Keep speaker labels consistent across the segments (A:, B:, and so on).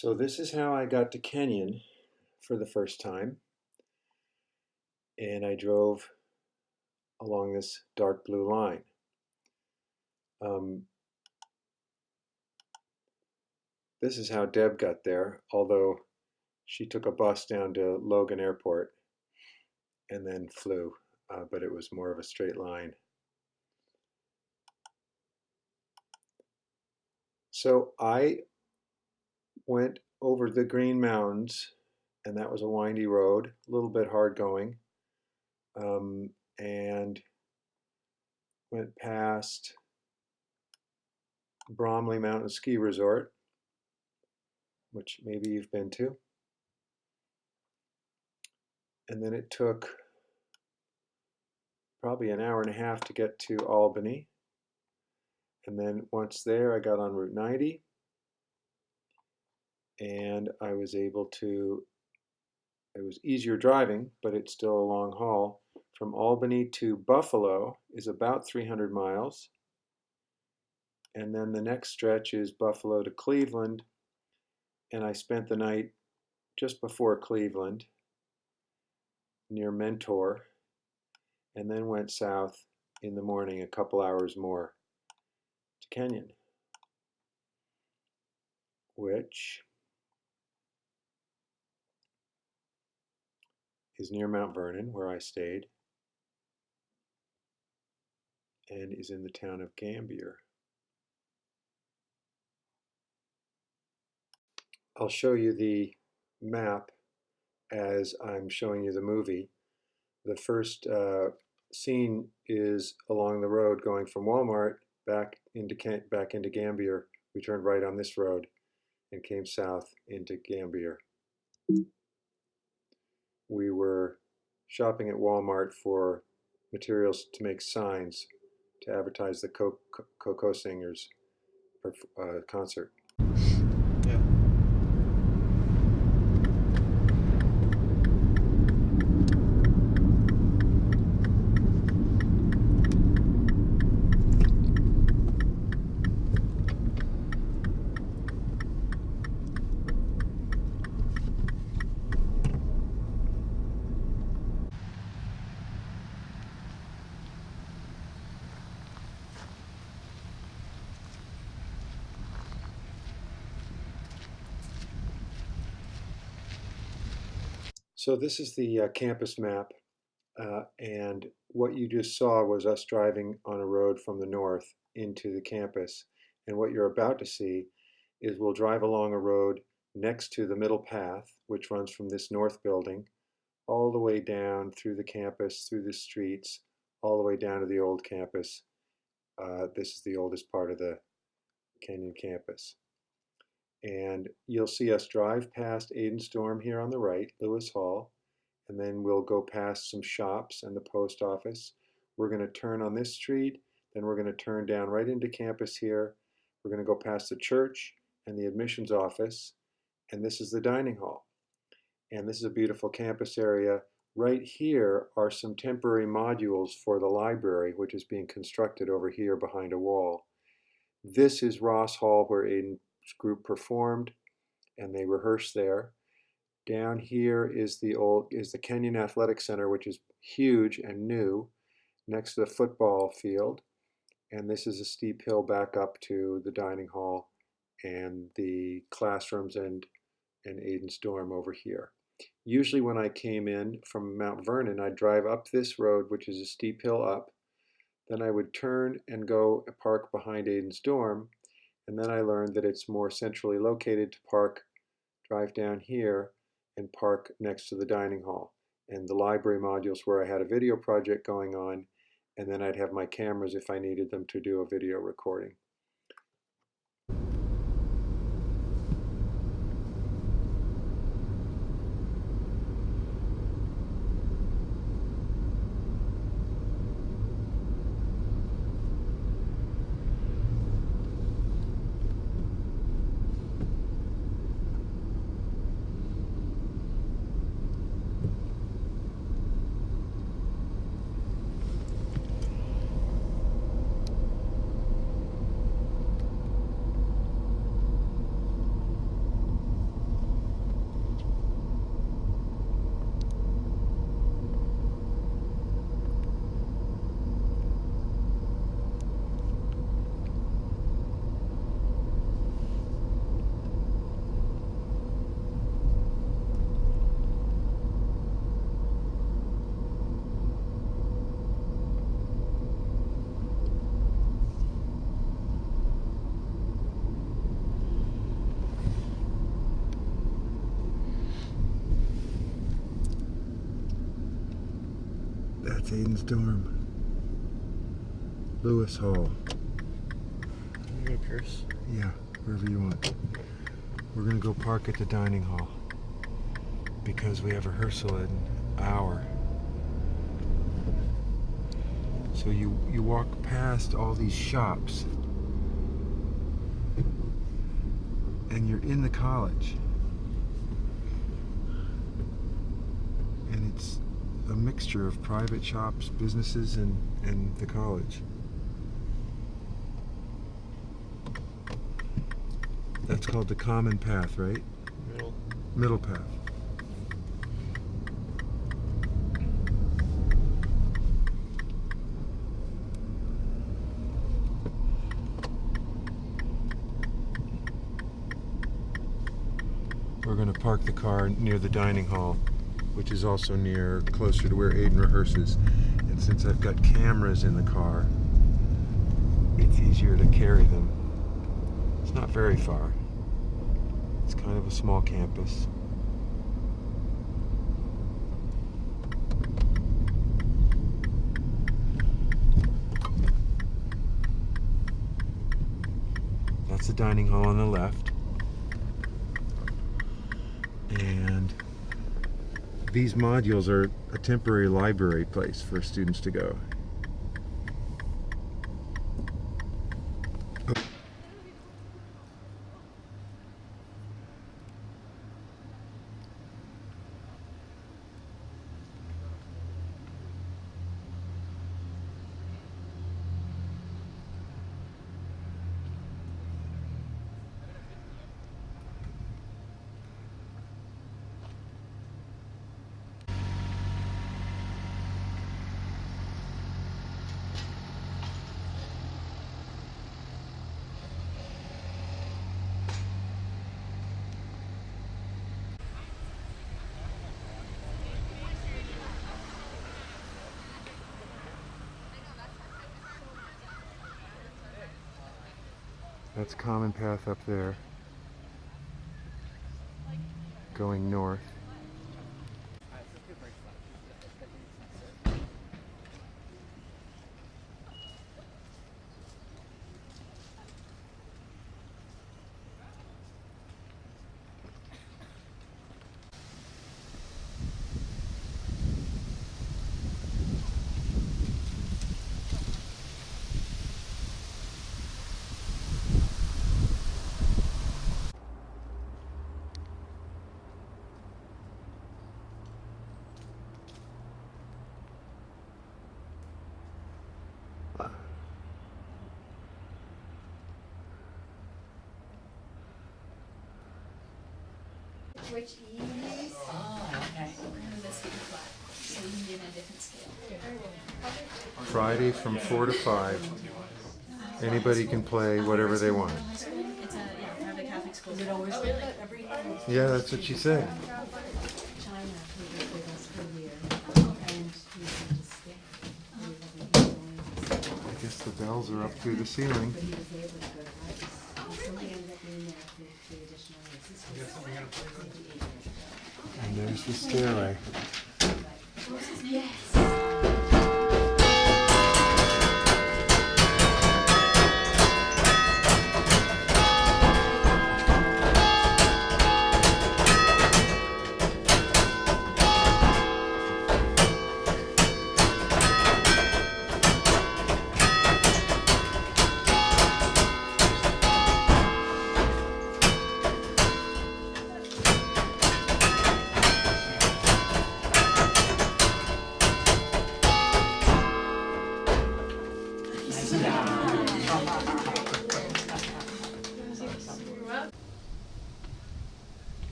A: So this is how I got to Kenyon for the first time, and I drove along this dark blue line. This is how Deb got there, although she took a bus down to Logan Airport and then flew, but it was more of a straight line. So I went over the Green Mountains, and that was a windy road, a little bit hard going, and went past Bromley Mountain Ski Resort, which maybe you've been to. And then it took probably an hour and a half to get to Albany. And then once there, I got on Route 90, and I was able to, it was easier driving, but it's still a long haul. From Albany to Buffalo is about 300 miles. And then the next stretch is Buffalo to Cleveland. And I spent the night just before Cleveland near Mentor, and then went south in the morning a couple hours more to Kenyon, which is near Mount Vernon, where I stayed, and is in the town of Gambier. I'll show you the map as I'm showing you the movie. The first scene is along the road going from Walmart back into Gambier. We turned right on this road and came south into Gambier. We were shopping at Walmart for materials to make signs to advertise the Kokosingers concert. Yeah. So this is the campus map, and what you just saw was us driving on a road from the north into the campus. And what you're about to see is we'll drive along a road next to the middle path, which runs from this north building all the way down through the campus, through the streets, all the way down to the old campus. This is the oldest part of the Kenyon campus. And you'll see us drive past Aiden's dorm here on the right, Lewis Hall, and then we'll go past some shops and the post office. We're going to turn on this street, then we're going to turn down right into campus here. We're going to go past the church and the admissions office, and this is the dining hall. And this is a beautiful campus area. Right here are some temporary modules for the library, which is being constructed over here behind a wall. This is Ross Hall, where Aiden's group performed, and they rehearsed there. Down here is the Kenyon Athletic Center, which is huge and new, next to the football field. And this is a steep hill back up to the dining hall and the classrooms and Aiden's dorm over here. Usually when I came in from Mount Vernon, I'd drive up this road, which is a steep hill up. Then I would turn and go park behind Aiden's dorm. And then I learned that it's more centrally located to drive down here and park next to the dining hall. And the library modules where I had a video project going on, and then I'd have my cameras if I needed them to do a video recording. That's Aiden's dorm. Lewis Hall.
B: Can you go Pierce?
A: Yeah, wherever you want. We're gonna go park at the dining hall because we have rehearsal in an hour. So you walk past all these shops and you're in the college. And it's a mixture of private shops, businesses, and the college. That's called the common path, right? Middle path. We're going to park the car near the dining hall, which is also closer to where Aiden rehearses. And since I've got cameras in the car, it's easier to carry them. It's not very far. It's kind of a small campus. That's the dining hall on the left. And these modules are a temporary library place for students to go. That's common path up there, going north.
C: Which E use? Oh, okay. We're gonna this be flat, so you can be in a different scale.
A: Friday from 4 to 5. Anybody can play whatever they want.
C: It's a private Catholic school. Is it always really?
A: Yeah, that's what she said.
D: China, who was with us for a year, and he wanted to stay. He wasn't going to
A: I guess the bells are up through the ceiling.
D: but he was able to go to practice. So he ended up being there for the additional years. This was maybe 8 years ago.
A: And there's the stairway.
C: Yes.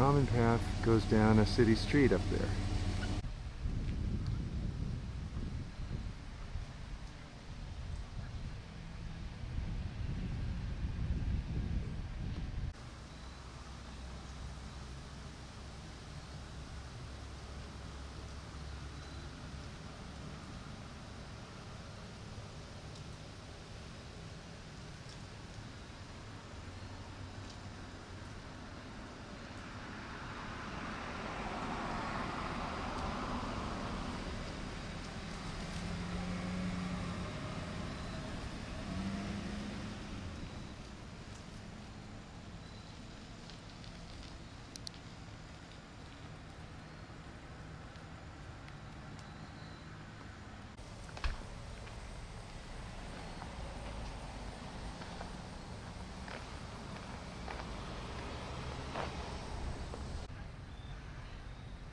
A: common path goes down a city street up there.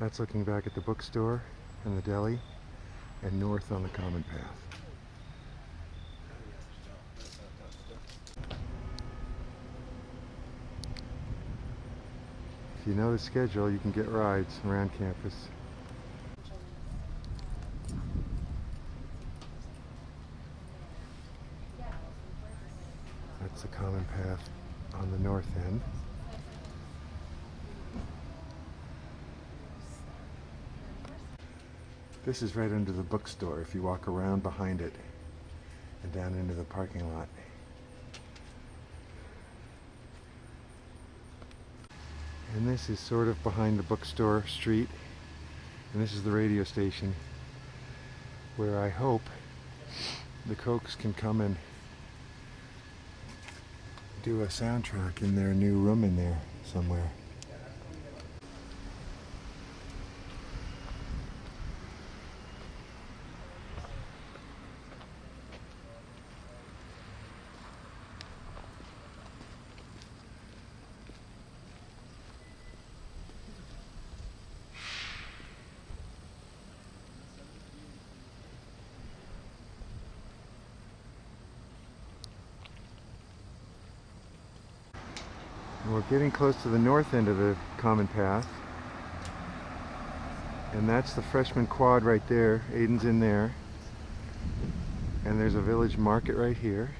A: That's looking back at the bookstore and the deli and north on the common path. If you know the schedule, you can get rides around campus. That's the common path on the north end. This is right under the bookstore if you walk around behind it and down into the parking lot. And this is sort of behind the bookstore street, and this is the radio station where I hope the Kokes can come and do a soundtrack in their new room in there somewhere. We're getting close to the north end of the common path, and that's the freshman quad right there. Aiden's in there, and there's a village market right here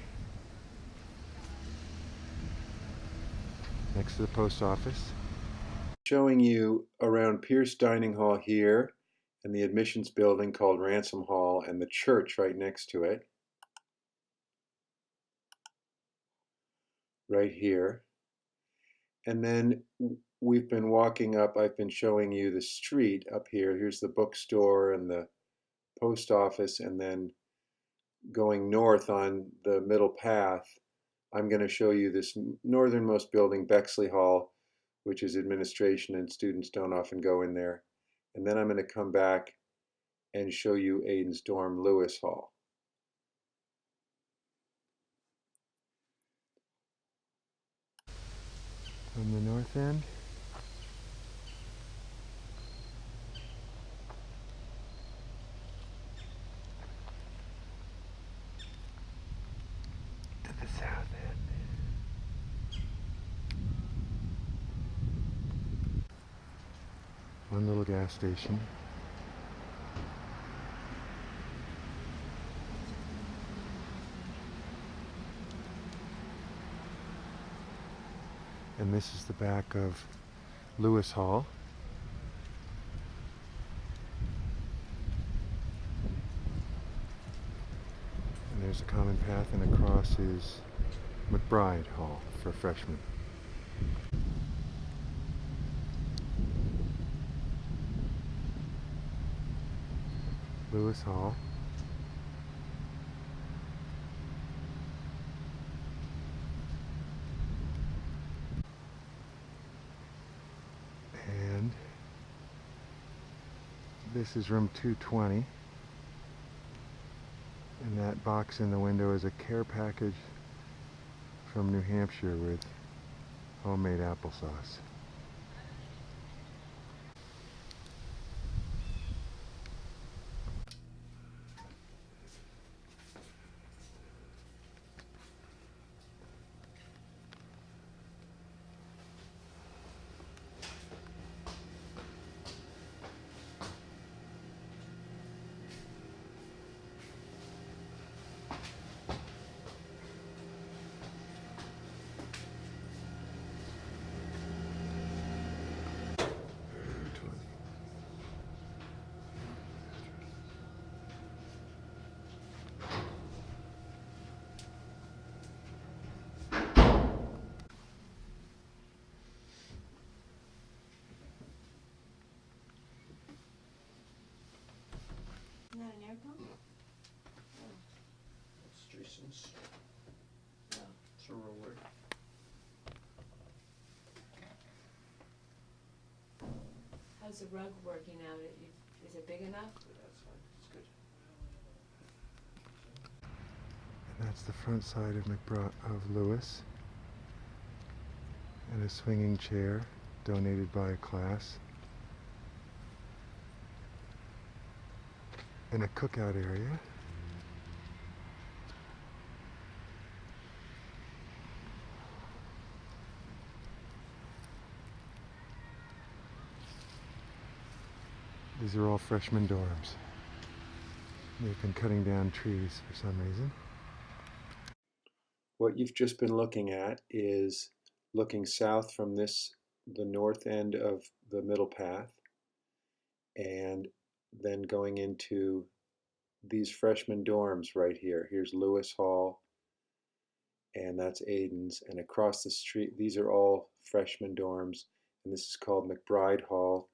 A: next to the post office. Showing you around Pierce Dining Hall here, and the admissions building called Ransom Hall, and the church right next to it right here. And then we've been walking up, I've been showing you the street up here. Here's the bookstore and the post office, and then going north on the middle path, I'm going to show you this northernmost building, Bexley Hall, which is administration, and students don't often go in there. And then I'm going to come back and show you Aiden's dorm, Lewis Hall. On the north end, to the south end. One little gas station. And this is the back of Lewis Hall. And there's a common path, and across is McBride Hall for freshmen. Lewis Hall. And this is room 220. And that box in the window is a care package from New Hampshire with homemade applesauce.
D: pong?
B: That's Jason's.
D: Oh.
B: It's a roller.
D: How's the rug working out? Is it big enough?
B: That's fine. It's good.
A: And that's the front side of Lewis. And a swinging chair donated by a class. And a cookout area. These are all freshman dorms. They've been cutting down trees for some reason. What you've just been looking at is looking south from the north end of the middle path, and then going into these freshman dorms right here. Here's Lewis Hall, and that's Aiden's, and across the street, these are all freshman dorms, and this is called McBride Hall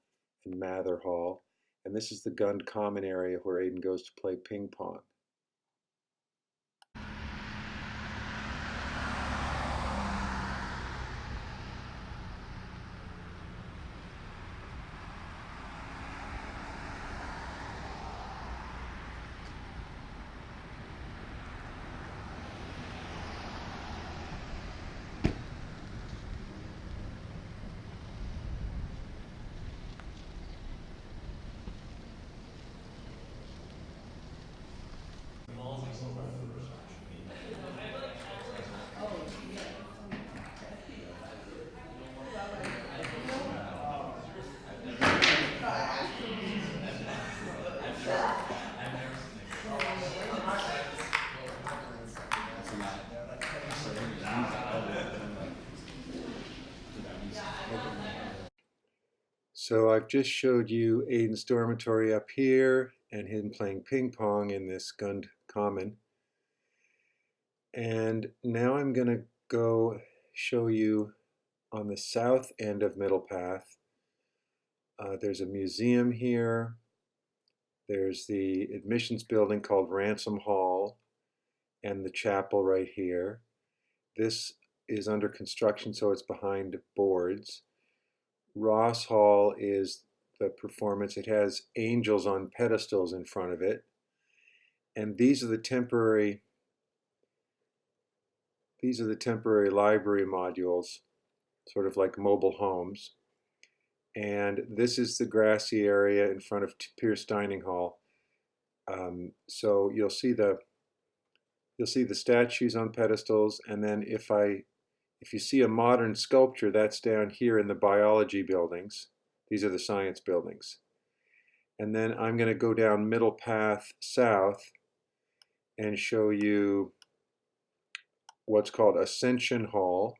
A: and Mather Hall. And this is the Gund Common area where Aiden goes to play ping pong. So I've just showed you Aiden's dormitory up here and him playing ping pong in this Gund Common. And now I'm going to go show you on the south end of Middle Path. There's a museum here. There's the admissions building called Ransom Hall and the chapel right here. This is under construction, so it's behind boards. Ross Hall is the performance. It has angels on pedestals in front of it. And these are the temporary library modules, sort of like mobile homes. And this is the grassy area in front of Pierce Dining Hall. So you'll see the statues on pedestals, and then if you see a modern sculpture, that's down here in the biology buildings. These are the science buildings. And then I'm going to go down Middle Path south and show you what's called Ascension Hall,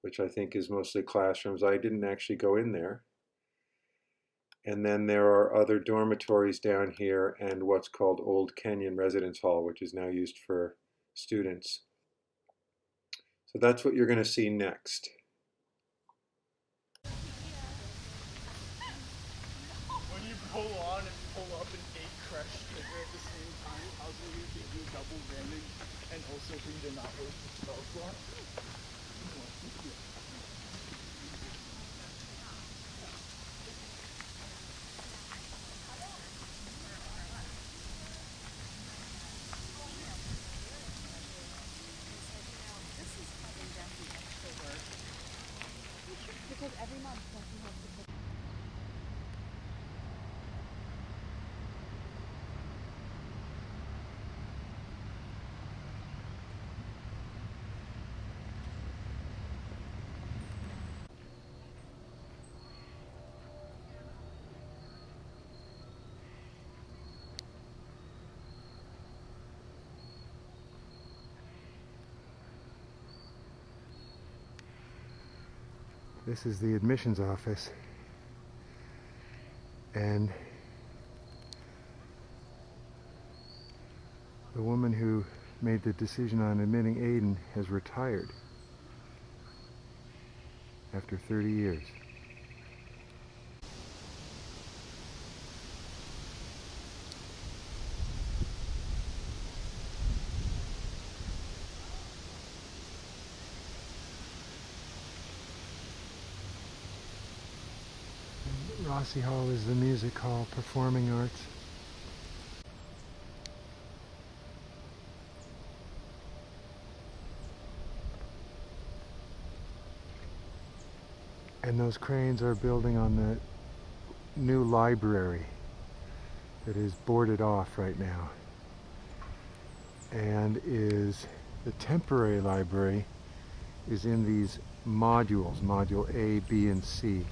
A: which I think is mostly classrooms. I didn't actually go in there. And then there are other dormitories down here and what's called Old Kenyon Residence Hall, which is now used for students. So that's what you're going to see next.
E: When you pull on and pull up and gate crash trigger at the same time, how do you do double damage and also read the novel spell slot?
F: Because every month you have to put
A: This is the admissions office, and the woman who made the decision on admitting Aiden has retired after 30 years. Rossi Hall is the music hall, performing arts. And those cranes are building on the new library that is boarded off right now, and is the temporary library is in these modules, module A, B, and C,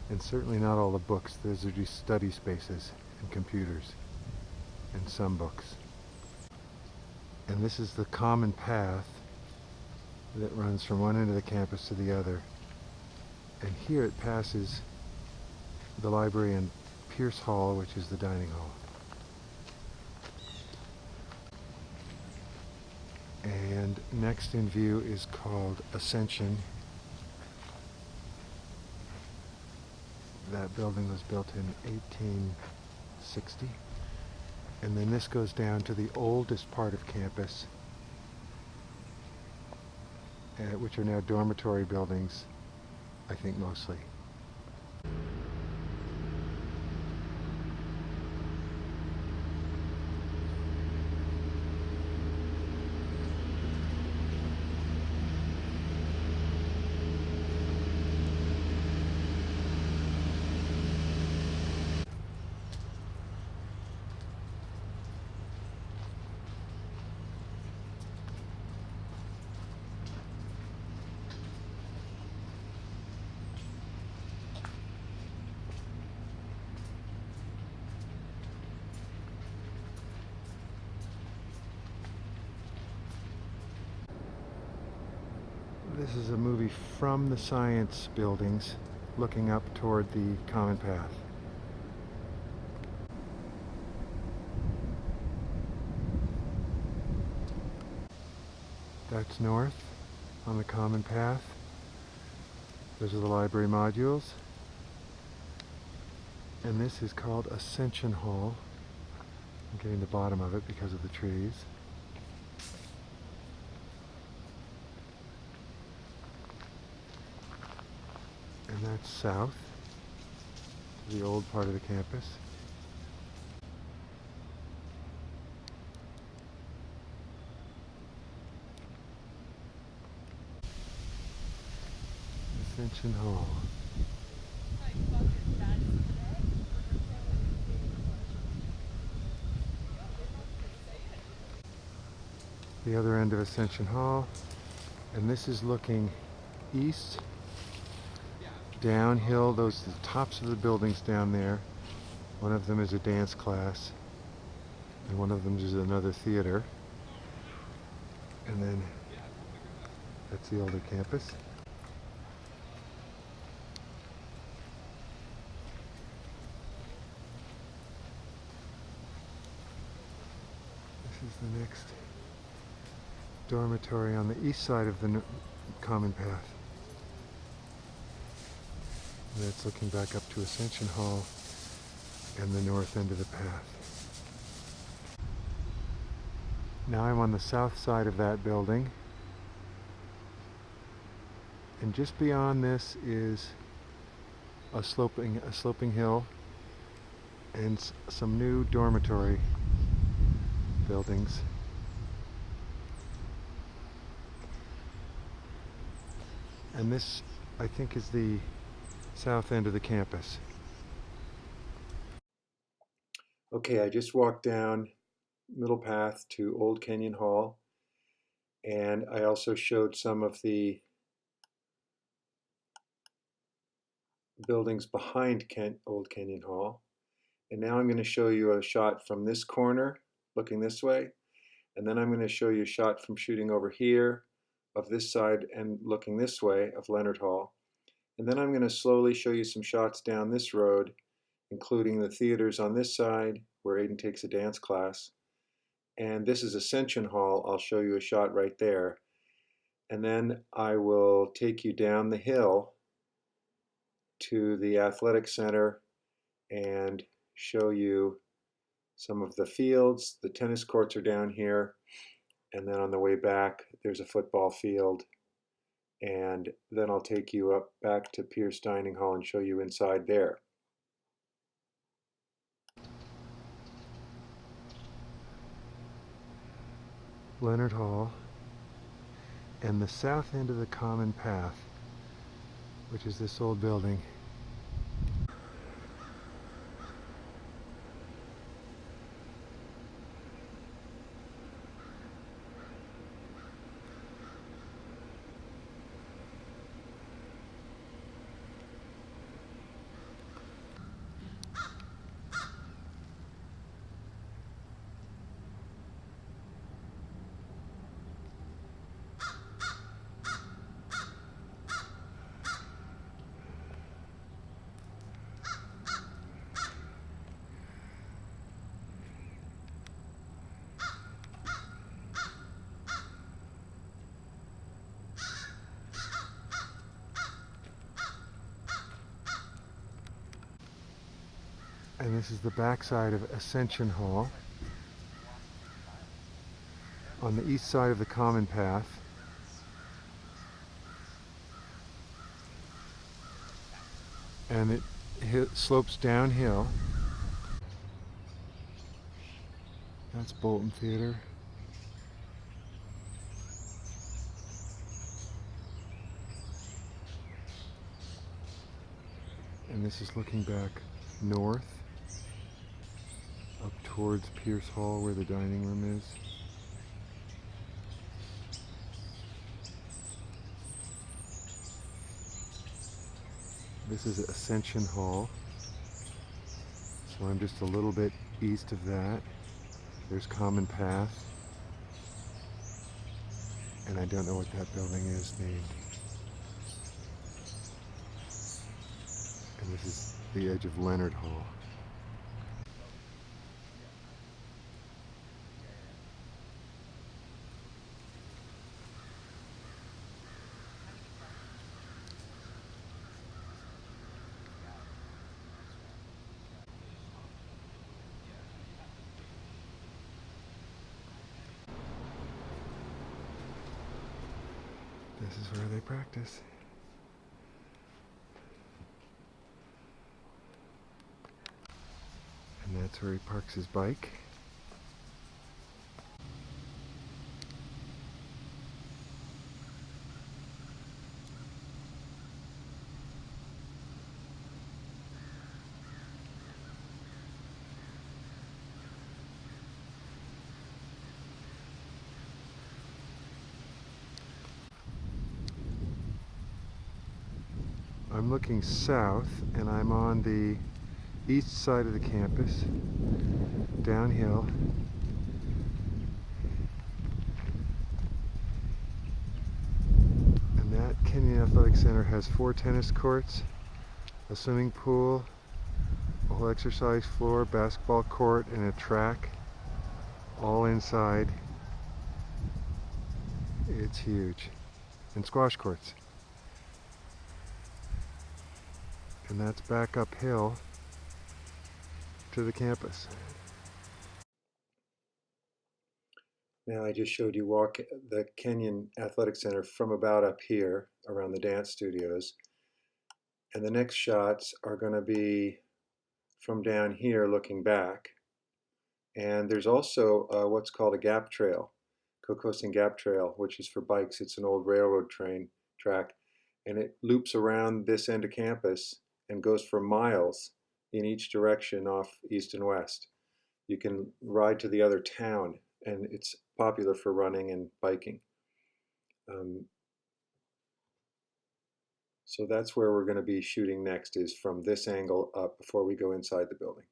A: and certainly not all the books. Those are just study spaces and computers and some books. And this is the common path that runs from one end of the campus to the other, and here it passes the library and Pierce Hall, which is the dining hall. And next in view is called Ascension. That building was built in 1860. And then this goes down to the oldest part of campus, which are now dormitory buildings, I think mostly. This is a movie from the science buildings looking up toward the common path. That's north on the common path. Those are the library modules. And this is called Ascension Hall. I'm getting the bottom of it because of the trees. And that's south, the old part of the campus. Ascension Hall. The other end of Ascension Hall, and this is looking east, downhill. Those are the tops of the buildings down there. One of them is a dance class, and one of them is another theater. And then that's the older campus. This is the next dormitory on the east side of the common path. And that's looking back up to Ascension Hall and the north end of the path. Now I'm on the south side of that building, and just beyond this is a sloping hill and some new dormitory buildings. And this, I think, is the south end of the campus. Okay, I just walked down middle path to Old Kenyon Hall, and I also showed some of the buildings behind Old Kenyon Hall. And now I'm going to show you a shot from this corner, looking this way, and then I'm going to show you a shot from shooting over here of this side and looking this way of Leonard Hall. And then I'm going to slowly show you some shots down this road, including the theaters on this side where Aiden takes a dance class. And this is Ascension Hall. I'll show you a shot right there. And then I will take you down the hill to the athletic center and show you some of the fields. The tennis courts are down here. And then on the way back, there's a football field. And then I'll take you up back to Pierce Dining Hall and show you inside there. Leonard Hall, and the south end of the common path, which is this old building. And this is the backside of Ascension Hall on the east side of the common path. And it slopes downhill. That's Bolton Theater. And this is looking back north, up towards Pierce Hall where the dining room is. This is Ascension Hall, so I'm just a little bit east of that. There's Common Path, and I don't know what that building is named. And this is the edge of Leonard Hall. This is where they practice. And that's where he parks his bike. I'm looking south, and I'm on the east side of the campus, downhill. And that Kenyon Athletic Center has 4 tennis courts, a swimming pool, a whole exercise floor, basketball court, and a track, all inside. It's huge. And squash courts. And that's back uphill to the campus. Now I just showed you the Kenyon Athletic Center from about up here around the dance studios. And the next shots are going to be from down here looking back. And there's also what's called a gap trail, Kokosingers Gap Trail, which is for bikes. It's an old railroad train track. And it loops around this end of campus and goes for miles in each direction off east and west. You can ride to the other town, and it's popular for running and biking. So that's where we're going to be shooting next, is from this angle up before we go inside the building.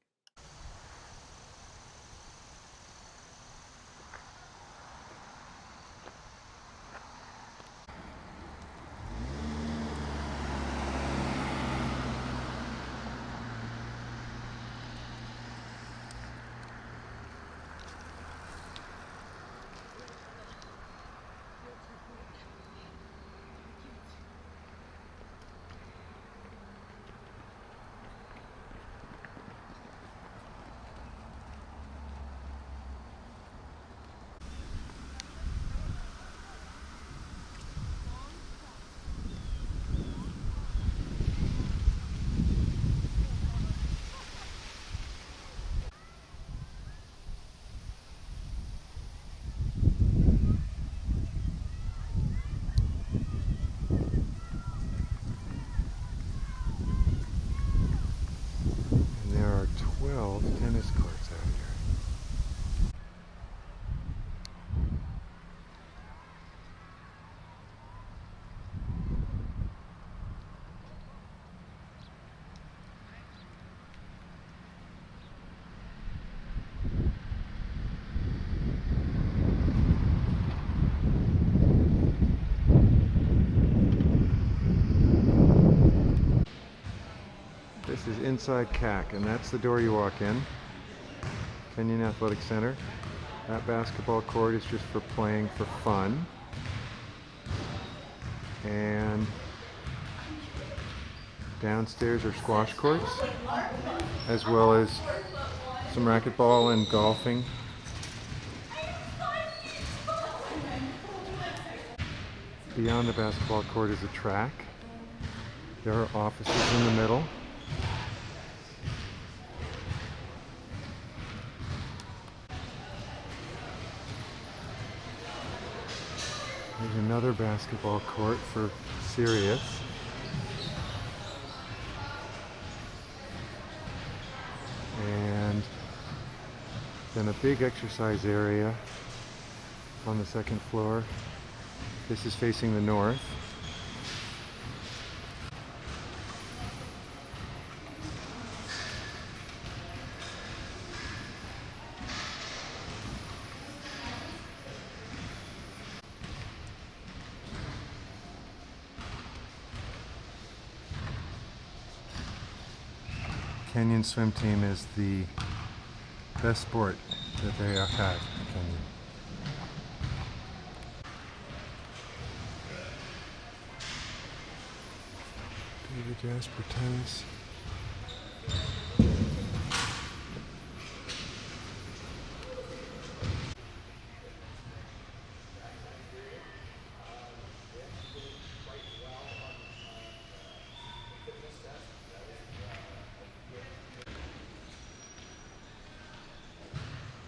A: inside CAC, and that's the door you walk in. Kenyon Athletic Center. That basketball court is just for playing for fun. And downstairs are squash courts, as well as some racquetball and golfing. Beyond the basketball court is a track. There are offices in the middle. There's another basketball court for serious. And then a big exercise area on the second floor. This is facing the north. Kenyon swim team is the best sport that they have in Kenyon. David Jasper tennis.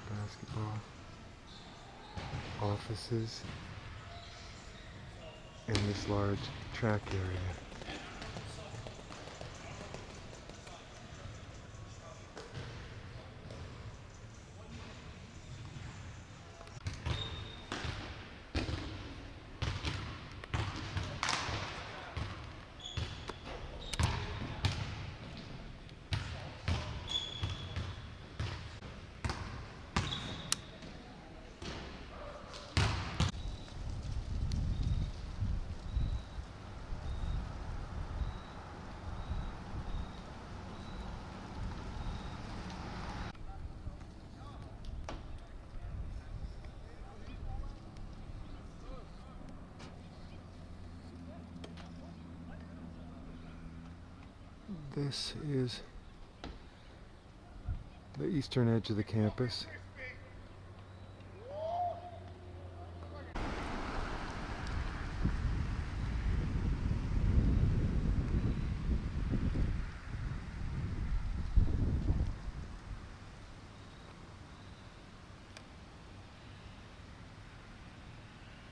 A: Basketball, offices, and this large track area. This is the eastern edge of the campus.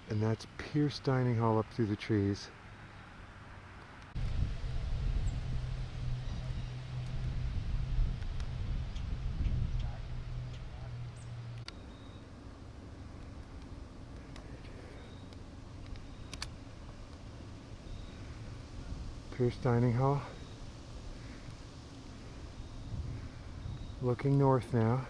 A: And that's Pierce Dining Hall up through the trees. Pierce Dining Hall. Looking north now.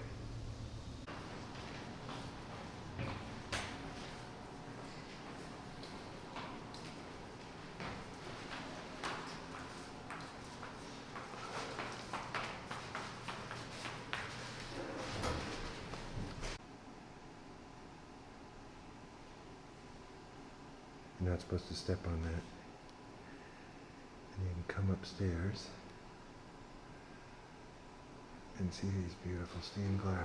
A: You're not supposed to step on that. And you can come upstairs and see these beautiful stained glass.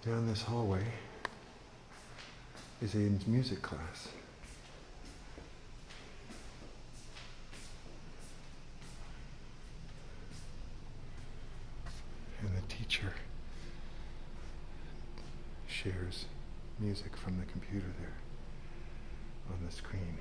A: Down this hallway is Aiden's music class. And the teacher shares music from the computer there on the screen.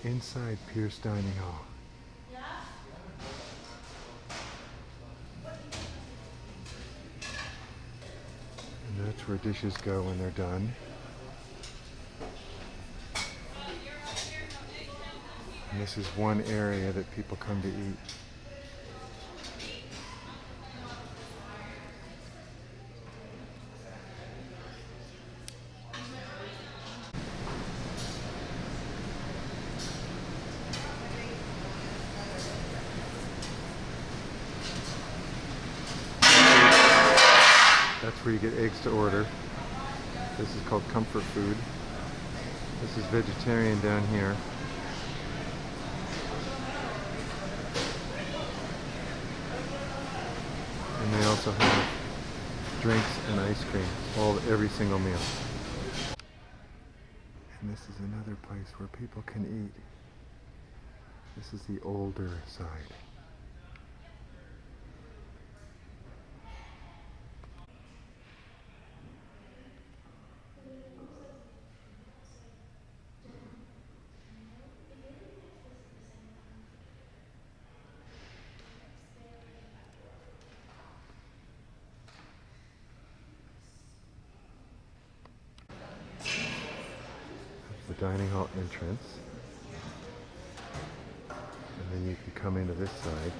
A: Inside Pierce Dining Hall. And that's where dishes go when they're done. And this is one area that people come to eat. That's where you get eggs to order. This is called comfort food. This is vegetarian down here. And they also have drinks and ice cream, every single meal. And this is another place where people can eat. This is the older side. The dining hall entrance, and then you can come into this side.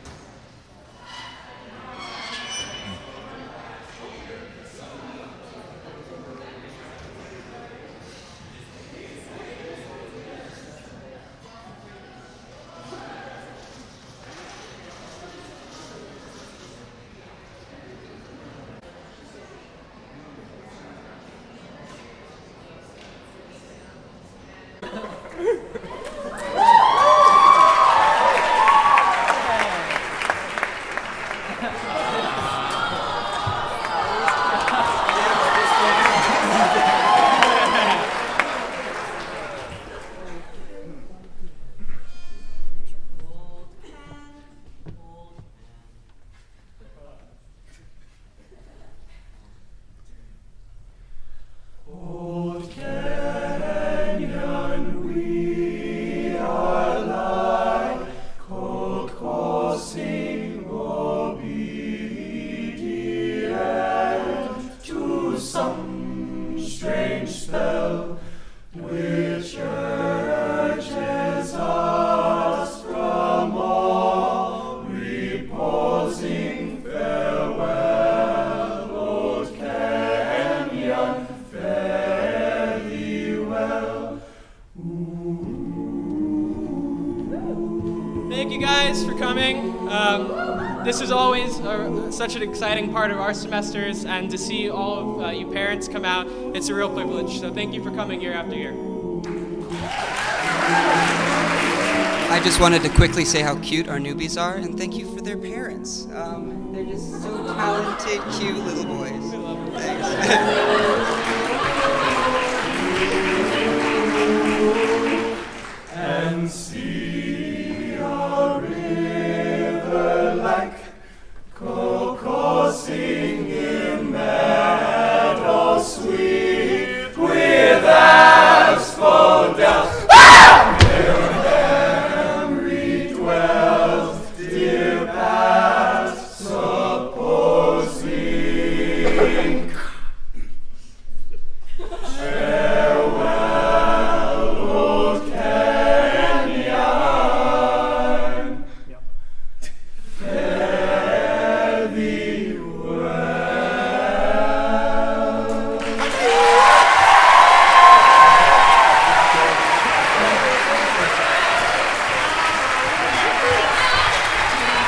G: Thank you guys for coming. This is always such an exciting part of our semesters, and to see all of you parents come out, it's a real privilege. So thank you for coming year after year.
H: I just wanted to quickly say how cute our newbies are, and thank you for their parents. They're just so talented, cute little boys.
G: We love them.
H: Thanks.